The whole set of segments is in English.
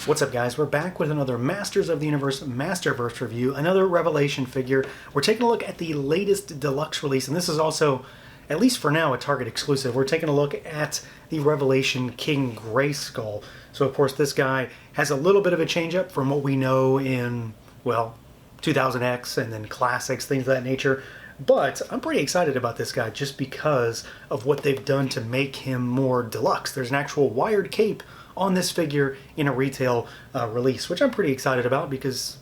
What's up, guys? We're back with another Masters of the Universe Masterverse review, another Revelation figure. We're taking a look at the latest deluxe release, and this is also, at least for now, a Target exclusive. We're taking a look at the Revelation King Grayskull. So, of course, this guy has a little bit of a change-up from what we know in, well, 2000X and then Classics, things of that nature. But I'm pretty excited about this guy just because of what they've done to make him more deluxe. There's an actual wired cape on this figure in a retail release, which I'm pretty excited about because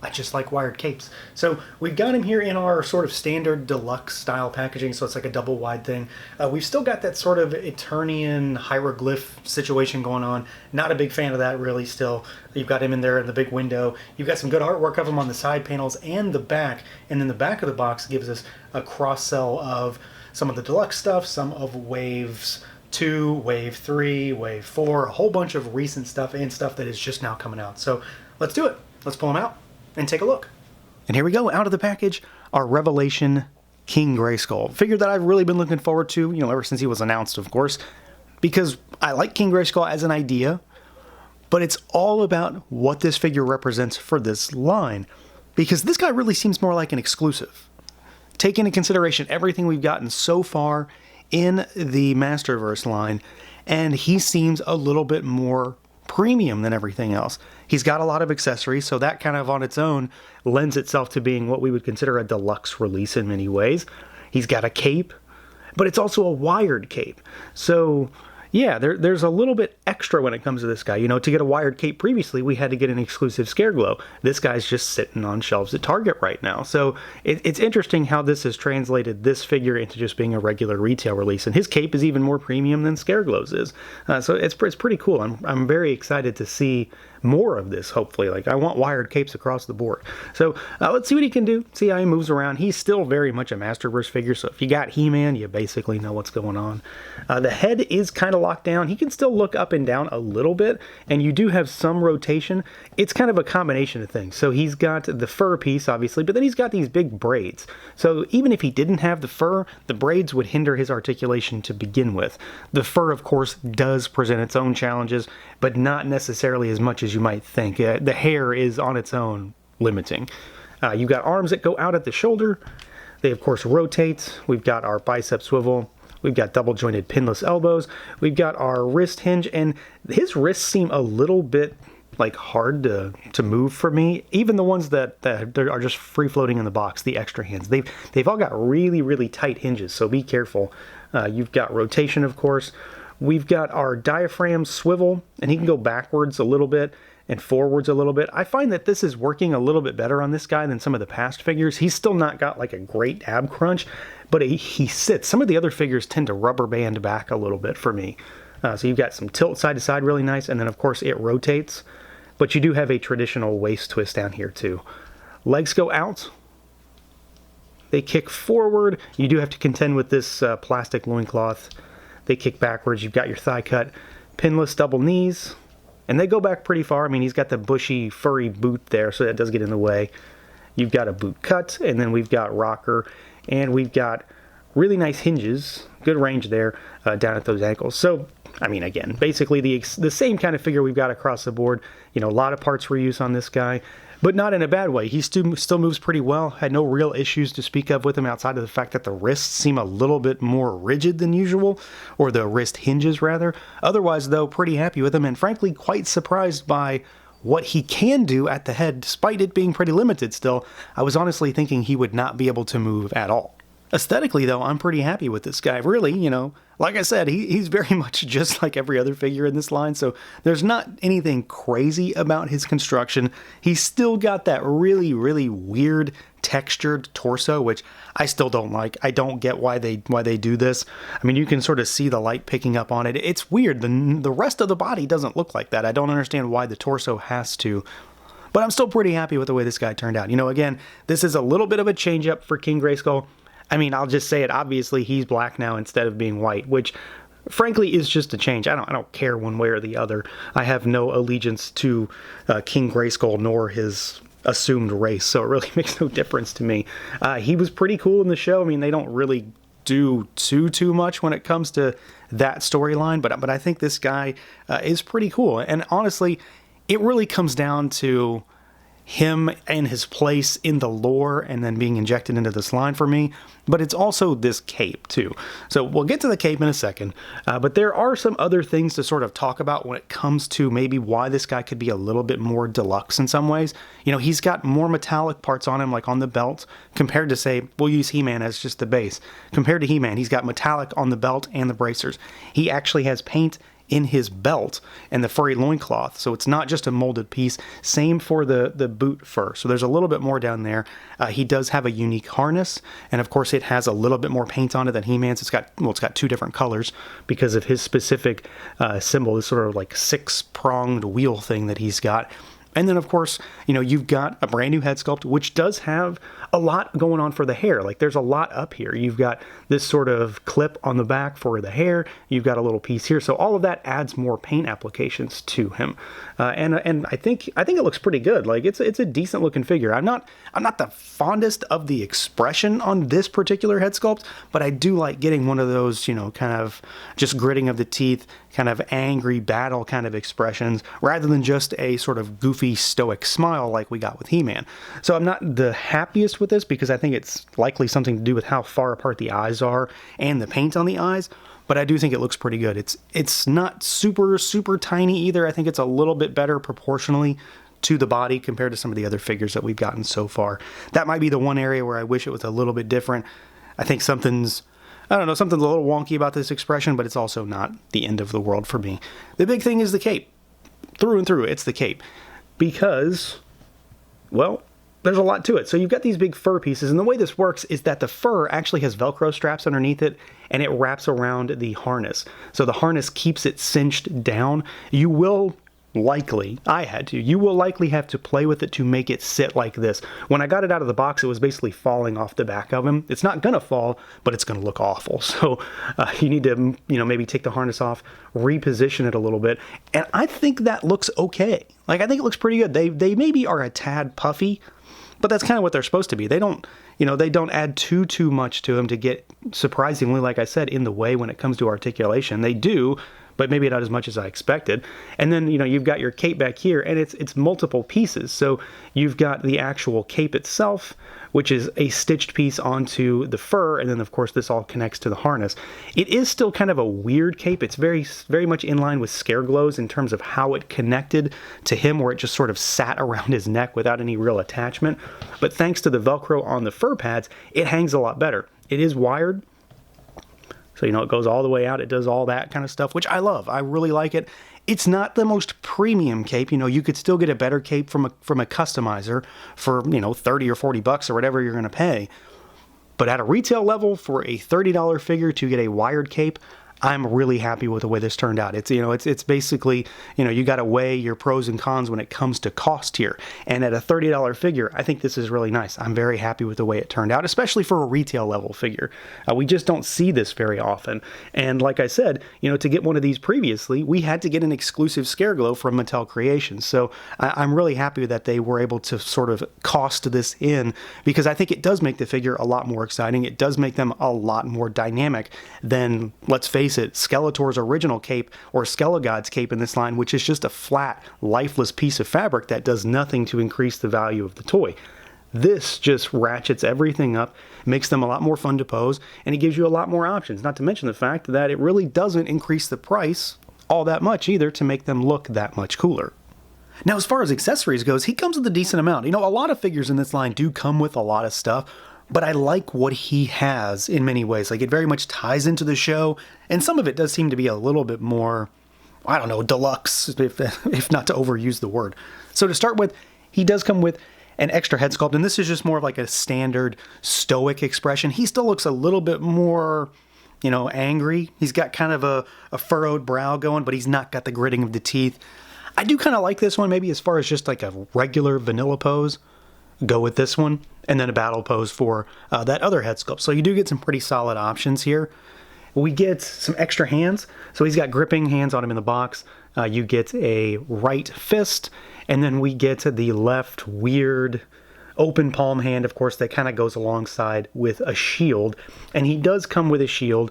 I just like wired capes. So we've got him here in our sort of standard deluxe style packaging, so it's like a double wide thing. We've still got that sort of Eternian hieroglyph situation going on. Not a big fan of that really still. You've got him in there in the big window. You've got some good artwork of him on the side panels and the back, and then the back of the box gives us a cross-sell of some of the deluxe stuff, some of Waves 2, Wave 3, Wave 4, a whole bunch of recent stuff and stuff that is just now coming out. So let's do it. Let's pull them out and take a look. And here we go, out of the package, our Revelation King Grayskull. Figure that I've really been looking forward to, ever since he was announced, of course, because I like King Grayskull as an idea, but it's all about what this figure represents for this line, because this guy really seems more like an exclusive. Take into consideration everything we've gotten so far in the Masterverse line, and he seems a little bit more premium than everything else. He's got a lot of accessories, so that kind of on its own lends itself to being what we would consider a deluxe release in many ways. He's got a cape, but it's also a wired cape. So yeah, there's a little bit extra when it comes to this guy. To get a wired cape previously, we had to get an exclusive Scareglow. This guy's just sitting on shelves at Target right now. So it's interesting how this has translated this figure into just being a regular retail release. And his cape is even more premium than Scareglow's is. So it's pretty cool. I'm very excited to see more of this, hopefully. Like, I want wired capes across the board. So let's see what he can do, see how he moves around. He's still very much a Masterverse figure, so if you got He-Man, you basically know what's going on. The head is kind of locked down. He can still look up and down a little bit, and you do have some rotation. It's kind of a combination of things. So he's got the fur piece, obviously, but then he's got these big braids. So even if he didn't have the fur, the braids would hinder his articulation to begin with. The fur, of course, does present its own challenges, but not necessarily as much as you might think. The hair is on its own limiting. You've got arms that go out at the shoulder. They, of course, rotate. We've got our bicep swivel. We've got double jointed pinless elbows. We've got our wrist hinge, and his wrists seem a little bit like hard to move for me. Even the ones that are just free floating in the box, the extra hands, they've all got really, really tight hinges, so be careful. You've got rotation, of course. We've got our diaphragm swivel, and he can go backwards a little bit and forwards a little bit. I find that this is working a little bit better on this guy than some of the past figures. He's still not got like a great ab crunch, but he sits. Some of the other figures tend to rubber band back a little bit for me. So you've got some tilt side to side, really nice, and then of course it rotates, but you do have a traditional waist twist down here too. Legs go out. They kick forward. You do have to contend with this plastic loincloth. They kick backwards. You've got your thigh cut, pinless double knees, and they go back pretty far. I mean, he's got the bushy, furry boot there, so that does get in the way. You've got a boot cut, and then we've got rocker, and we've got really nice hinges, good range there down at those ankles. So, I mean, again, basically the same kind of figure we've got across the board. A lot of parts reuse on this guy, but not in a bad way. He still moves pretty well. Had no real issues to speak of with him outside of the fact that the wrists seem a little bit more rigid than usual, or the wrist hinges rather. Otherwise, though, pretty happy with him, and frankly quite surprised by what he can do at the head, despite it being pretty limited still. I was honestly thinking he would not be able to move at all. Aesthetically, though, I'm pretty happy with this guy. Really, like I said, he's very much just like every other figure in this line, so there's not anything crazy about his construction. He's still got that really, really weird textured torso, which I still don't like. I don't get why they do this. I mean, you can sort of see the light picking up on it. It's weird. The rest of the body doesn't look like that. I don't understand why the torso has to. But I'm still pretty happy with the way this guy turned out. Again, this is a little bit of a change up for King Grayskull. I mean, I'll just say it, obviously he's black now instead of being white, which frankly is just a change. I don't care one way or the other. I have no allegiance to King Grayskull nor his assumed race, so it really makes no difference to me. He was pretty cool in the show. I mean, they don't really do too much when it comes to that storyline, but I think this guy is pretty cool. And honestly, it really comes down to him and his place in the lore and then being injected into this line for me, but it's also this cape too. So we'll get to the cape in a second, but there are some other things to sort of talk about when it comes to maybe why this guy could be a little bit more deluxe in some ways. You know, he's got more metallic parts on him, like on the belt, compared to, say, we'll use He-Man as just the base. Compared to He-Man, he's got metallic on the belt and the bracers. He actually has paint in his belt and the furry loincloth, so it's not just a molded piece. Same for the boot fur, so there's a little bit more down there. He does have a unique harness, and of course it has a little bit more paint on it than He-Man's. It's got two different colors because of his specific symbol, this sort of like six-pronged wheel thing that he's got. And then, of course, you know, you've got a brand new head sculpt, which does have a lot going on for the hair. Like, there's a lot up here. You've got this sort of clip on the back for the hair. You've got a little piece here. So all of that adds more paint applications to him. And I think it looks pretty good. Like, it's a decent looking figure. I'm not the fondest of the expression on this particular head sculpt, but I do like getting one of those, you know, kind of just gritting of the teeth, kind of angry battle kind of expressions, rather than just a sort of goofy stoic smile like we got with He-Man. So I'm not the happiest with this because I think it's likely something to do with how far apart the eyes are and the paint on the eyes, but I do think it looks pretty good. It's not super tiny either. I think it's a little bit better proportionally to the body compared to some of the other figures that we've gotten so far. That might be the one area where I wish it was a little bit different. I think something's a little wonky about this expression, but it's also not the end of the world for me. The big thing is the cape. Through and through, it's the cape. Because, well, there's a lot to it. So you've got these big fur pieces, and the way this works is that the fur actually has Velcro straps underneath it, and it wraps around the harness. So the harness keeps it cinched down. You will likely have to play with it to make it sit like this. When I got it out of the box, it was basically falling off the back of him. It's not gonna fall, but it's gonna look awful. So you need to, you know, maybe take the harness off, reposition it a little bit, and I think that looks okay. Like, I think it looks pretty good. They maybe are a tad puffy, but that's kind of what they're supposed to be. They don't add too much to them to get, surprisingly, like I said, in the way when it comes to articulation. They do, but maybe not as much as I expected. And then, you know, you've got your cape back here, and it's multiple pieces. So you've got the actual cape itself, which is a stitched piece onto the fur, and then of course this all connects to the harness. It is still kind of a weird cape. It's very much in line with Scareglow's in terms of how it connected to him, where it just sort of sat around his neck without any real attachment. But thanks to the Velcro on the fur pads, it hangs a lot better. It is wired, so, you know, it goes all the way out. It does all that kind of stuff, which I love. I really like it. It's not the most premium cape. You know, you could still get a better cape from a customizer for, you know, 30 or 40 bucks or whatever you're going to pay. But at a retail level, for a $30 figure to get a wired cape, I'm really happy with the way this turned out. It's basically, you know, you got to weigh your pros and cons when it comes to cost here. And at a $30 figure, I think this is really nice. I'm very happy with the way it turned out, especially for a retail level figure. We just don't see this very often. And like I said, you know, to get one of these previously, we had to get an exclusive Scareglow from Mattel Creations. So I'm really happy that they were able to sort of cost this in, because I think it does make the figure a lot more exciting. It does make them a lot more dynamic than, let's face it, Skeletor's original cape or Skelegod's cape in this line, which is just a flat, lifeless piece of fabric that does nothing to increase the value of the toy. This just ratchets everything up, makes them a lot more fun to pose, and it gives you a lot more options, not to mention the fact that it really doesn't increase the price all that much either to make them look that much cooler. Now, as far as accessories goes, he comes with a decent amount. You know, a lot of figures in this line do come with a lot of stuff, but I like what he has in many ways. Like, it very much ties into the show, and some of it does seem to be a little bit more, I don't know, deluxe, if not to overuse the word. So to start with, he does come with an extra head sculpt, and this is just more of like a standard stoic expression. He still looks a little bit more, you know, angry. He's got kind of a furrowed brow going, but he's not got the gritting of the teeth. I do kind of like this one, maybe as far as just like a regular vanilla pose. Go with this one, and then a battle pose for that other head sculpt. So you do get some pretty solid options here. We get some extra hands. So he's got gripping hands on him in the box. You get a right fist, and then we get the left weird open palm hand, of course, that kind of goes alongside with a shield. And he does come with a shield.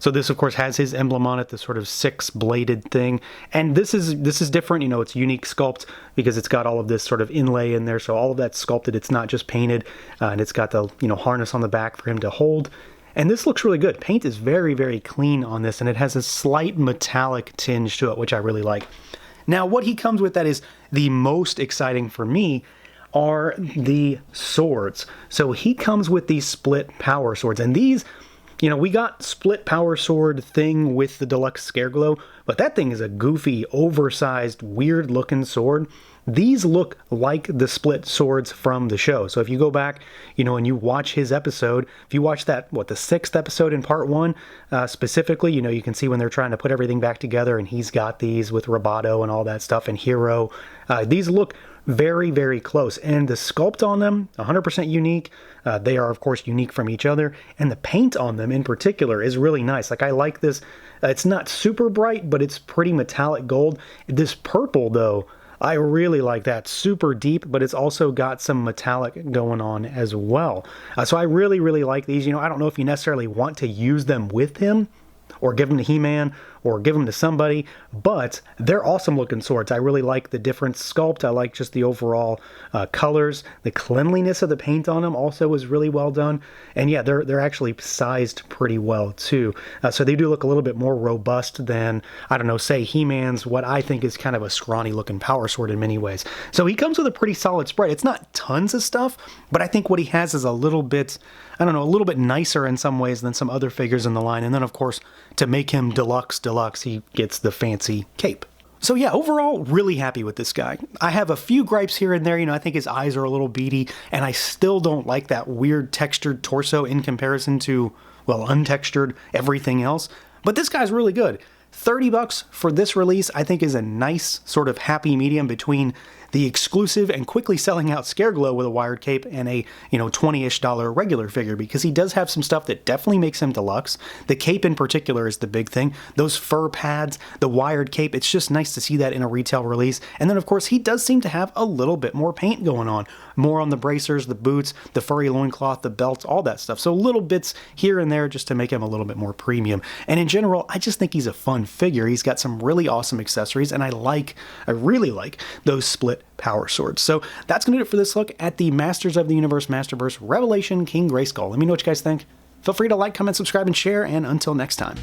So this, of course, has his emblem on it, the sort of 6-bladed thing. And this is different, you know, it's unique sculpt because it's got all of this sort of inlay in there. So all of that's sculpted. It's not just painted. And it's got the, you know, harness on the back for him to hold. And this looks really good. Paint is very, very clean on this, and it has a slight metallic tinge to it, which I really like. Now, what he comes with that is the most exciting for me are the swords. So he comes with these split power swords, and these, you know, we got split power sword thing with the deluxe Scareglow, but that thing is a goofy, oversized, weird looking sword. These look like the split swords from the show. So if you go back, you know, and you watch his episode, if you watch that, the 6th episode in part 1, specifically, you know, you can see when they're trying to put everything back together, and he's got these with Roboto and all that stuff, and Hero. These look very, very close, and the sculpt on them, 100% unique. They are, of course, unique from each other, and the paint on them in particular is really nice. Like, I like this. It's not super bright, but it's pretty metallic gold. This purple, though, I really like that. Super deep, but it's also got some metallic going on as well. So I really, really like these. You know, I don't know if you necessarily want to use them with him, or give them to He-Man, or give them to somebody, but they're awesome looking swords. I really like the different sculpt. I like just the overall colors. The cleanliness of the paint on them also is really well done. And yeah, they're actually sized pretty well too. So they do look a little bit more robust than, I don't know, say He-Man's, what I think is kind of a scrawny looking power sword in many ways. So he comes with a pretty solid spread. It's not tons of stuff, but I think what he has is a little bit, I don't know, a little bit nicer in some ways than some other figures in the line. And then, of course, to make him deluxe, he gets the fancy cape. So yeah, overall, really happy with this guy. I have a few gripes here and there. You know, I think his eyes are a little beady, and I still don't like that weird textured torso in comparison to, well, untextured everything else. But this guy's really good. $30 for this release, I think, is a nice sort of happy medium between the exclusive and quickly selling out Scareglow with a wired cape and a, you know, $20-ish regular figure, because he does have some stuff that definitely makes him deluxe. The cape in particular is the big thing. Those fur pads, the wired cape, it's just nice to see that in a retail release. And then, of course, he does seem to have a little bit more paint going on. More on the bracers, the boots, the furry loincloth, the belts, all that stuff. So little bits here and there just to make him a little bit more premium. And in general, I just think he's a fun figure. He's got some really awesome accessories, and I really like those split power swords. So that's going to do it for this look at the Masters of the Universe Masterverse Revelation King Grayskull. Let me know what you guys think. Feel free to like, comment, subscribe, and share, and until next time.